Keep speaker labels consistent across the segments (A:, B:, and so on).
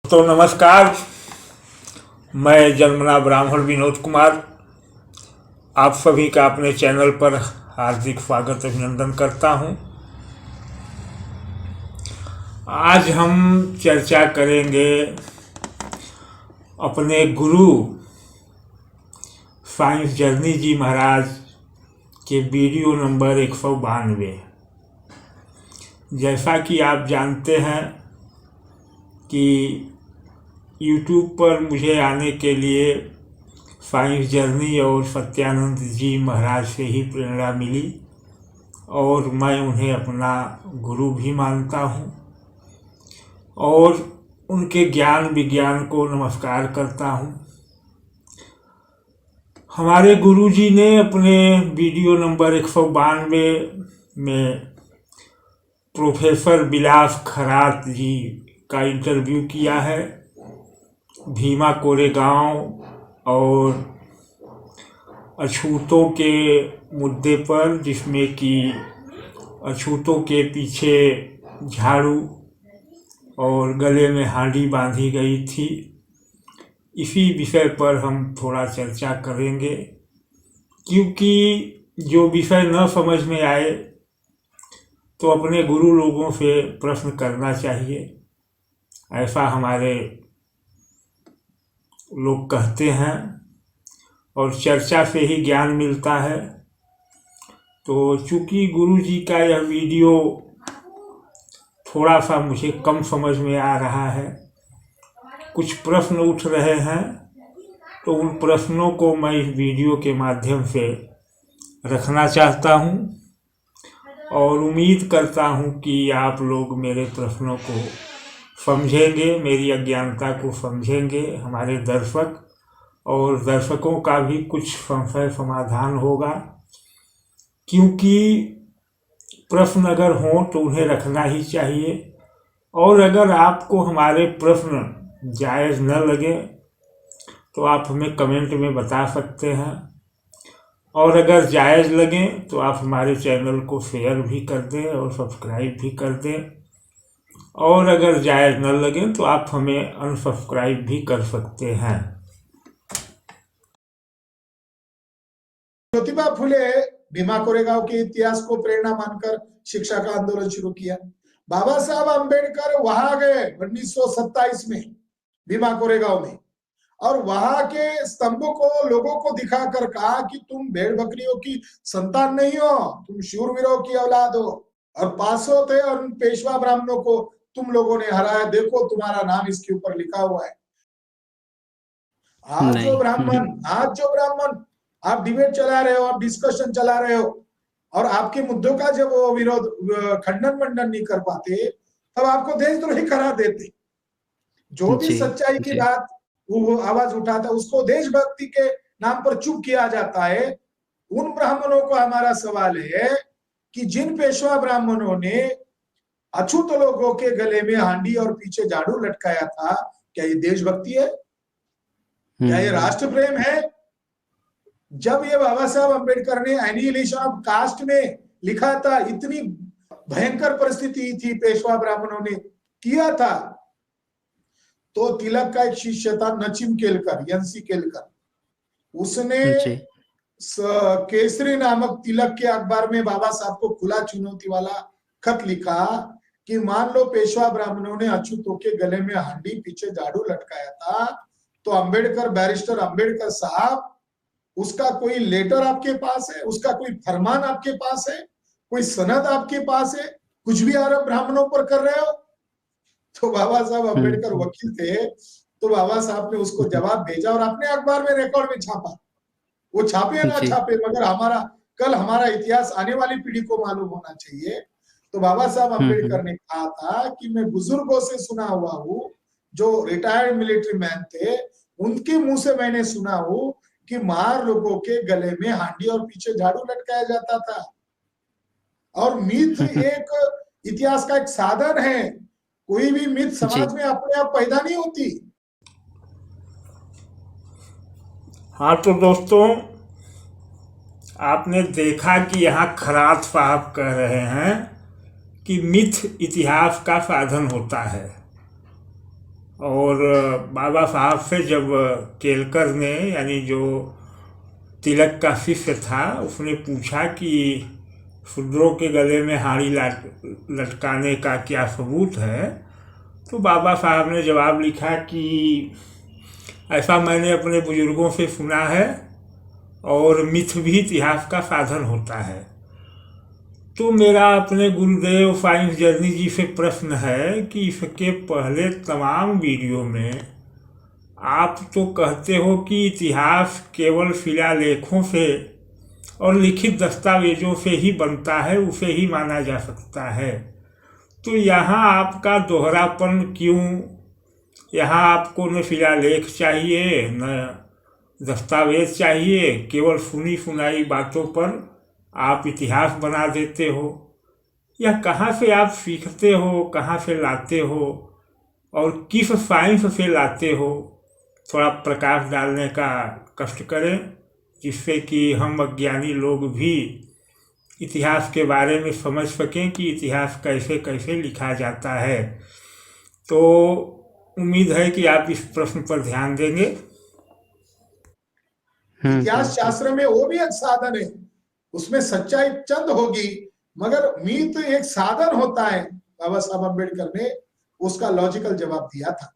A: तो नमस्कार, मैं जन्मना ब्राह्मण विनोद कुमार आप सभी का अपने चैनल पर हार्दिक स्वागत अभिनंदन करता हूं। आज हम चर्चा करेंगे अपने गुरु साइंस जर्नी जी महाराज के वीडियो नंबर 192। जैसा कि आप जानते हैं कि YouTube पर मुझे आने के लिए साइंस जर्नी और सत्यानंद जी महाराज से ही प्रेरणा मिली और मैं उन्हें अपना गुरु भी मानता हूँ और उनके ज्ञान विज्ञान को नमस्कार करता हूँ। हमारे गुरु जी ने अपने वीडियो नंबर 192 में प्रोफेसर विलास खरात जी का इंटरव्यू किया है भीमा कोरेगांव और अछूतों के मुद्दे पर, जिसमें कि अछूतों के पीछे झाड़ू और गले में हांडी बांधी गई थी। इसी विषय पर हम थोड़ा चर्चा करेंगे, क्योंकि जो विषय न समझ में आए तो अपने गुरु लोगों से प्रश्न करना चाहिए, ऐसा हमारे लोग कहते हैं और चर्चा से ही ज्ञान मिलता है। तो चूँकि गुरु जी का यह वीडियो थोड़ा सा मुझे कम समझ में आ रहा है, कुछ प्रश्न उठ रहे हैं, तो उन प्रश्नों को मैं इस वीडियो के माध्यम से रखना चाहता हूं और उम्मीद करता हूं कि आप लोग मेरे प्रश्नों को समझेंगे, मेरी अज्ञानता को समझेंगे, हमारे दर्शकों का भी कुछ संशय समाधान होगा। क्योंकि प्रश्न अगर हों तो उन्हें रखना ही चाहिए, और अगर आपको हमारे प्रश्न जायज़ न लगे तो आप हमें कमेंट में बता सकते हैं, और अगर जायज़ लगे तो आप हमारे चैनल को शेयर भी कर दें और सब्सक्राइब भी कर दें, और अगर जायज़ न लगे तो आप हमें अनसब्सक्राइब भी कर सकते हैं।
B: ज्योतिबा फुले भीमा कोरेगांव के इतिहास को प्रेरणा मानकर शिक्षा का आंदोलन शुरू किया। बाबा साहब अंबेडकर वहां गए 1927 में भीमा कोरेगांव में, और वहां के स्तंभों को लोगों को दिखाकर कहा कि तुम भेड़ बकरियों की संतान नहीं हो, तुम शूरवीरों की औलाद हो, और पासों थे और उन पेशवा ब्राह्मणों को तुम लोगों ने हराया, देखो तुम्हारा नाम इसके ऊपर लिखा हुआ है। आज जो ब्राह्मण आप डिबेट चला रहे हो, आप डिस्कशन चला रहे हो, और आपके मुद्दों का जब वो विरोध खंडन मंडन नहीं कर पाते, तब आपको देशद्रोही करार देते। जो भी सच्चाई की बात वो आवाज उठाता, उसको देशभक्ति के नाम पर चुप किया जाता है। उन ब्राह्मणों को हमारा सवाल है कि जिन पेशवा ब्राह्मणों ने अछूत लोगों के गले में हांडी और पीछे झाड़ू लटकाया था, क्या ये देशभक्ति है? क्या ये राष्ट्र प्रेम है? जब ये बाबा साहब अंबेडकर ने एनिहिलेशन ऑफ कास्ट में लिखा था, इतनी भयंकर परिस्थिति थी, पेशवा ब्राह्मणों ने किया था, तो तिलक का एक शिष्य था नचिम केलकर, यंसी केलकर, उसने केसरी नामक तिलक के अखबार में बाबा साहब को खुला चुनौती वाला खत लिखा कि मान लो पेशवा ब्राह्मणों ने अछूतों के गले में हांडी पीछे झाड़ू लटकाया था, तो बैरिस्टर अंबेडकर साहब, उसका कोई लेटर आपके पास है, उसका कोई फरमान आपके पास है, कोई सनद आपके पास है? कुछ भी आरोप ब्राह्मणों पर कर रहे हो। तो बाबा साहब अंबेडकर वकील थे, तो बाबा साहब ने उसको जवाब भेजा और अपने अखबार में रिकॉर्ड में छापा। वो छापे ना छापे, मगर हमारा इतिहास आने वाली पीढ़ी को मालूम होना चाहिए। तो बाबा साहब अंबेडकर ने कहा था कि मैं बुजुर्गों से सुना हुआ हूँ, जो रिटायर्ड मिलिट्री मैन थे, उनके मुंह से मैंने सुना हूँ कि मार लोगों के गले में हांडी और पीछे झाड़ू लटकाया जाता था। और मिथ एक इतिहास का एक साधन है, कोई भी मिथ समाज में अपने आप पैदा नहीं होती।
A: हाँ, तो दोस्तों, आपने देखा कि यहाँ खरात साहब कह रहे हैं कि मिथ इतिहास का साधन होता है। और बाबा साहब से जब केलकर ने, यानी जो तिलक का शिष्य था, उसने पूछा कि शूद्रों के गले में हाड़ी लटकाने का क्या सबूत है, तो बाबा साहब ने जवाब लिखा कि ऐसा मैंने अपने बुजुर्गों से सुना है और मिथ भी इतिहास का साधन होता है। तो मेरा अपने गुरुदेव साइंस जर्नी जी से प्रश्न है कि इसके पहले तमाम वीडियो में आप तो कहते हो कि इतिहास केवल शिलालेखों से और लिखित दस्तावेजों से ही बनता है, उसे ही माना जा सकता है। तो यहाँ आपका दोहरापन क्यों? यहाँ आपको न शिलालेख चाहिए न दस्तावेज चाहिए, केवल सुनी सुनाई बातों पर आप इतिहास बना देते हो। यह कहाँ से आप सीखते हो, कहाँ से लाते हो और किस साइंस से लाते हो? थोड़ा प्रकाश डालने का कष्ट करें, जिससे कि हम अज्ञानी लोग भी इतिहास के बारे में समझ सकें कि इतिहास कैसे कैसे लिखा जाता है। तो उम्मीद है कि आप इस प्रश्न पर ध्यान देंगे।
B: इतिहास शास्त्र में वो भी एक साधन है, उसमें सच्चाई चंद होगी, मगर मीत एक साधन होता है। बाबा साहब अम्बेडकर ने उसका लॉजिकल जवाब दिया था।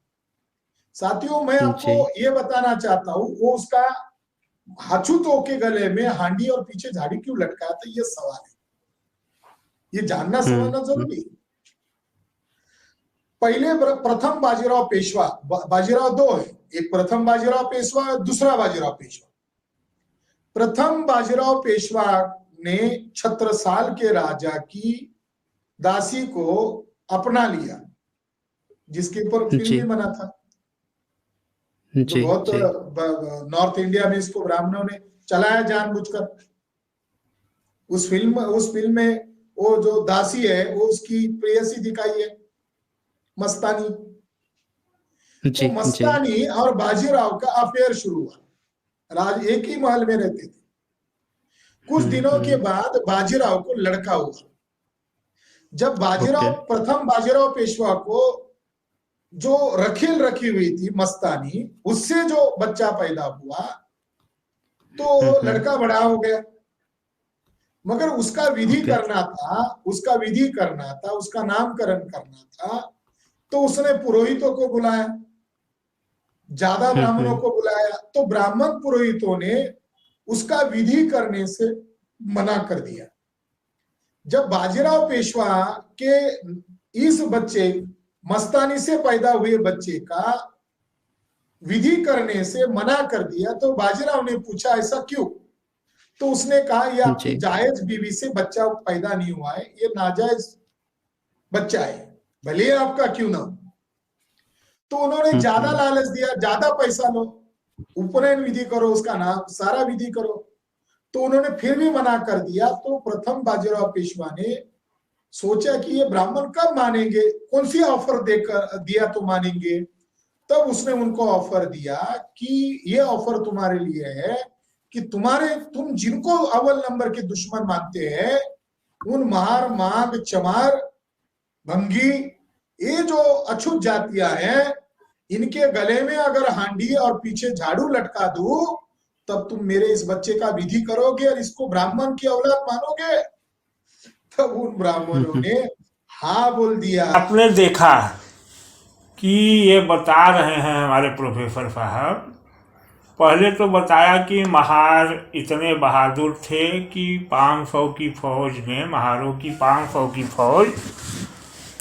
B: साथियों, मैं आपको ये बताना चाहता हूँ, वो उसका हाचुतो के गले में हांडी और पीछे झाड़ी क्यों लटकाया था, ये सवाल है, ये जानना समझना जरूरी है। पहले प्रथम बाजीराव पेशवा, बाजीराव दो है, एक प्रथम बाजीराव पेशवा, दूसरा बाजीराव पेशवा। प्रथम बाजीराव पेशवा ने छत्रसाल के राजा की दासी को अपना लिया, जिसके ऊपर फिल्म भी बना था, जो बहुत नॉर्थ इंडिया में इसको ब्राह्मणों ने चलाया जानबूझकर। उस फिल्म में वो जो दासी है वो उसकी प्रेयसी दिखाई है, मस्तानी। तो मस्तानी और बाजीराव का अफेयर शुरू हुआ, राज एक ही महल में रहते थे। कुछ दिनों के बाद बाजीराव को लड़का हुआ। जब बाजीराव प्रथम बाजीराव पेशवा को जो रखेल रखी हुई थी मस्तानी, उससे जो बच्चा पैदा हुआ तो लड़का बड़ा हो गया, मगर उसका विधि करना था, उसका नामकरण करना था। तो उसने पुरोहितों को बुलाया, ज्यादा ब्राह्मणों को बुलाया, तो ब्राह्मण पुरोहितों ने उसका विधि करने से मना कर दिया। जब बाजीराव पेशवा के इस बच्चे मस्तानी से पैदा हुए बच्चे का विधि करने से मना कर दिया, तो बाजीराव ने पूछा ऐसा क्यों? तो उसने कहा यह आपकी जायज बीवी से बच्चा पैदा नहीं हुआ है, ये नाजायज बच्चा है, भले आपका क्यों ना। तो उन्होंने ज्यादा लालच दिया, ज्यादा पैसा लो, उपनयन विधि करो, उसका नाम सारा विधि करो। तो उन्होंने फिर भी मना कर दिया। तो प्रथम बाजीराव पेशवा ने सोचा कि ये ब्राह्मण कब मानेंगे, कौन सी ऑफर देकर दिया तो मानेंगे। तब उसने उनको ऑफर दिया कि ये ऑफर तुम्हारे लिए है कि तुम जिनको अव्वल नंबर के दुश्मन मानते हैं, उन महार, मांग, चमार, भंगी, ये जो अछूत जातियां हैं, इनके गले में अगर हांडी और पीछे झाड़ू लटका दूं, तब तुम मेरे इस बच्चे का विधि करोगे और इसको ब्राह्मण की औलाद मानोगे। तब उन ब्राह्मणों ने हाँ बोल दिया।
A: आपने देखा कि ये बता रहे हैं हमारे प्रोफेसर साहब, पहले तो बताया कि महार इतने बहादुर थे कि 500 की फौज में, महारों की 500 की फौज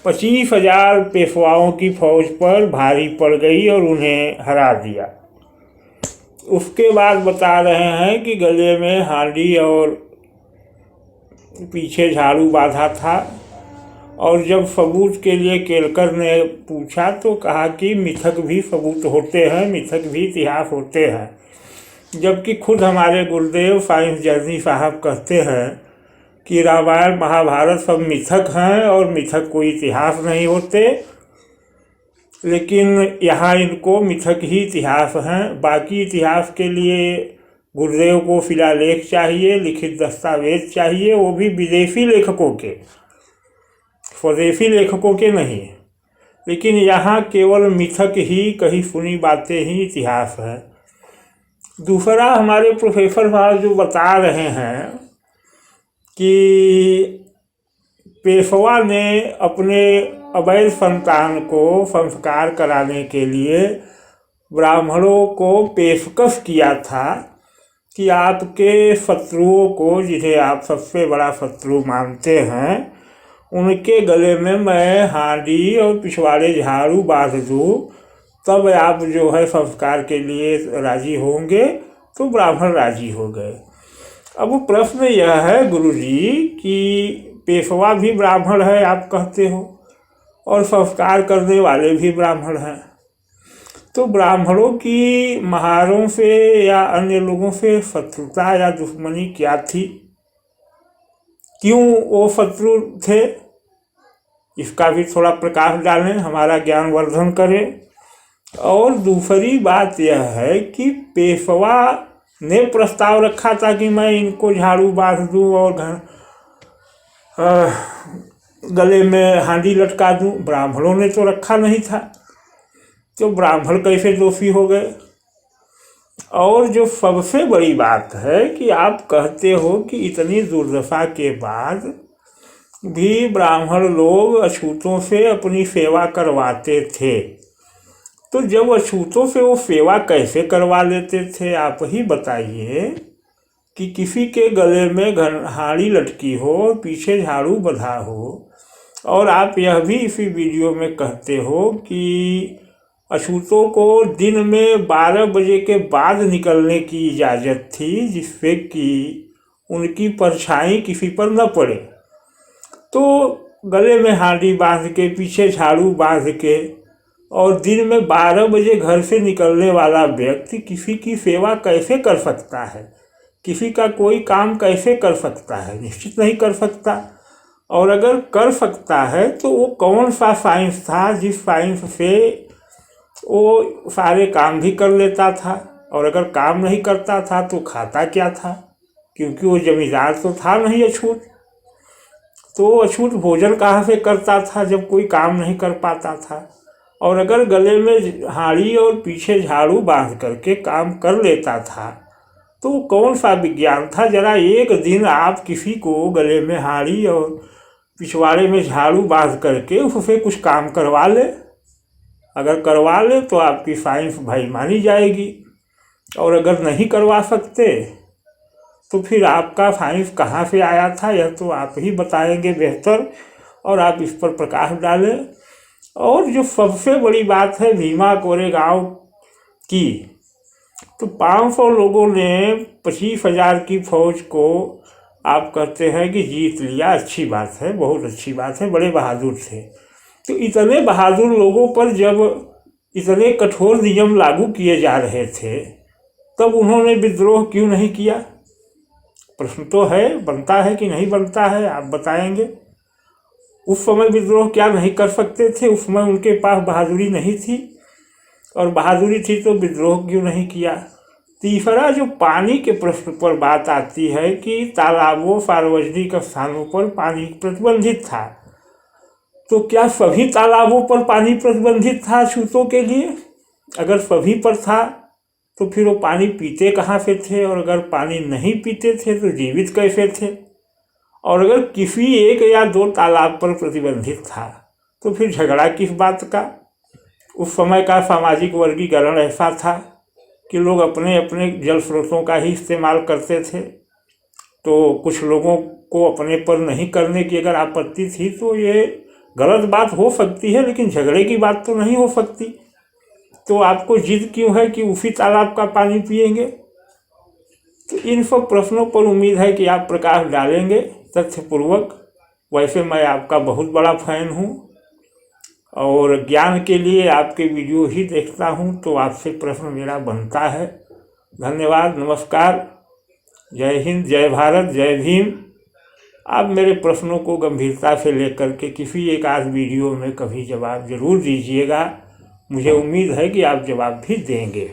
A: 25,000 पेशवाओं की फौज पर भारी पड़ गई और उन्हें हरा दिया। उसके बाद बता रहे हैं कि गले में हांडी और पीछे झाड़ू बांधा था, और जब सबूत के लिए केलकर ने पूछा तो कहा कि मिथक भी सबूत होते हैं, मिथक भी इतिहास होते हैं। जबकि खुद हमारे गुरुदेव साइंस जर्नी साहब कहते हैं कि रामायण महाभारत सब मिथक हैं और मिथक कोई इतिहास नहीं होते, लेकिन यहाँ इनको मिथक ही इतिहास हैं। बाकी इतिहास के लिए गुरुदेव को शिलालेख चाहिए, लिखित दस्तावेज चाहिए, वो भी विदेशी लेखकों के, स्वदेशी लेखकों के नहीं। लेकिन यहाँ केवल मिथक ही, कहीं सुनी बातें ही इतिहास है। दूसरा, हमारे प्रोफेसर साहब जो बता रहे हैं कि पेशवा ने अपने अवैध संतान को संस्कार कराने के लिए ब्राह्मणों को पेशकश किया था कि आपके शत्रुओं को, जिन्हें आप सबसे बड़ा शत्रु मानते हैं, उनके गले में मैं हांडी और पिछवाड़े झाड़ू बांध दूँ, तब आप जो है संस्कार के लिए राजी होंगे। तो ब्राह्मण राजी हो गए। अब प्रश्न यह है गुरुजी कि पेशवा भी ब्राह्मण है आप कहते हो, और संस्कार करने वाले भी ब्राह्मण हैं, तो ब्राह्मणों की महारों से या अन्य लोगों से शत्रुता या दुश्मनी क्या थी? क्यों वो शत्रु थे? इसका भी थोड़ा प्रकाश डालें, हमारा ज्ञानवर्धन करें। और दूसरी बात यह है कि पेशवा ने प्रस्ताव रखा था कि मैं इनको झाड़ू बांध दूँ और गले में हांडी लटका दूँ, ब्राह्मणों ने तो रखा नहीं था, तो ब्राह्मण कैसे दोषी हो गए? और जो सबसे बड़ी बात है कि आप कहते हो कि इतनी दुर्दशा के बाद भी ब्राह्मण लोग अछूतों से अपनी सेवा करवाते थे, तो जब अछूतों से वो सेवा कैसे करवा लेते थे आप ही बताइए। कि किसी के गले में हांडी लटकी हो और पीछे झाड़ू बंधा हो, और आप यह भी इसी वीडियो में कहते हो कि अछूतों को दिन में 12 बजे के बाद निकलने की इजाज़त थी, जिससे कि उनकी परछाई किसी पर न पड़े। तो गले में हांडी बांध के, पीछे झाड़ू बांध के, और दिन में 12 बजे घर से निकलने वाला व्यक्ति किसी की सेवा कैसे कर सकता है? किसी का कोई काम कैसे कर सकता है? निश्चित नहीं कर सकता। और अगर कर सकता है तो वो कौन सा साइंस था जिस साइंस से वो सारे काम भी कर लेता था? और अगर काम नहीं करता था तो खाता क्या था? क्योंकि वो जमींदार तो था नहीं अछूत, तो अछूत भोजन कहाँ से करता था जब कोई काम नहीं कर पाता था? और अगर गले में हांडी और पीछे झाड़ू बांध करके काम कर लेता था तो कौन सा विज्ञान था? जरा एक दिन आप किसी को गले में हांडी और पिछवाड़े में झाड़ू बांध करके उससे कुछ काम करवा ले। अगर करवा ले तो आपकी साइंस भाई मानी जाएगी, और अगर नहीं करवा सकते तो फिर आपका साइंस कहाँ से आया था, यह तो आप ही बताएंगे बेहतर, और आप इस पर प्रकाश डालें। और जो सबसे बड़ी बात है भीमा कोरेगांव की, तो 500 लोगों ने 25,000 की फौज को आप कहते हैं कि जीत लिया। अच्छी बात है, बहुत अच्छी बात है, बड़े बहादुर थे। तो इतने बहादुर लोगों पर जब इतने कठोर नियम लागू किए जा रहे थे, तब उन्होंने विद्रोह क्यों नहीं किया? प्रश्न तो है, बनता है कि नहीं बनता है, आप बताएंगे। उस समय विद्रोह क्या नहीं कर सकते थे? उस समय उनके पास बहादुरी नहीं थी, और बहादुरी थी तो विद्रोह क्यों नहीं किया? तीसरा, जो पानी के प्रश्न पर बात आती है कि तालाबों, सार्वजनिक स्थानों पर पानी प्रतिबंधित था, तो क्या सभी तालाबों पर पानी प्रतिबंधित था अछूतों के लिए? अगर सभी पर था तो फिर वो पानी पीते कहाँ से थे? और अगर पानी नहीं पीते थे तो जीवित कैसे थे? और अगर किसी 1 या 2 तालाब पर प्रतिबंधित था तो फिर झगड़ा किस बात का? उस समय का सामाजिक वर्गीकरण ऐसा था कि लोग अपने अपने जल स्रोतों का ही इस्तेमाल करते थे, तो कुछ लोगों को अपने पर नहीं करने की अगर आपत्ति थी तो ये गलत बात हो सकती है, लेकिन झगड़े की बात तो नहीं हो सकती। तो आपको जिद क्यों है कि उसी तालाब का पानी पिएंगे? तो इन सब प्रश्नों पर उम्मीद है कि आप प्रकाश डालेंगे तथ्यपूर्वक। वैसे मैं आपका बहुत बड़ा फैन हूँ और ज्ञान के लिए आपके वीडियो ही देखता हूँ, तो आपसे प्रश्न मेरा बनता है। धन्यवाद, नमस्कार, जय हिंद, जय भारत, जय भीम। आप मेरे प्रश्नों को गंभीरता से लेकर के किसी एक आध वीडियो में कभी जवाब जरूर दीजिएगा। मुझे उम्मीद है कि आप जवाब भी देंगे।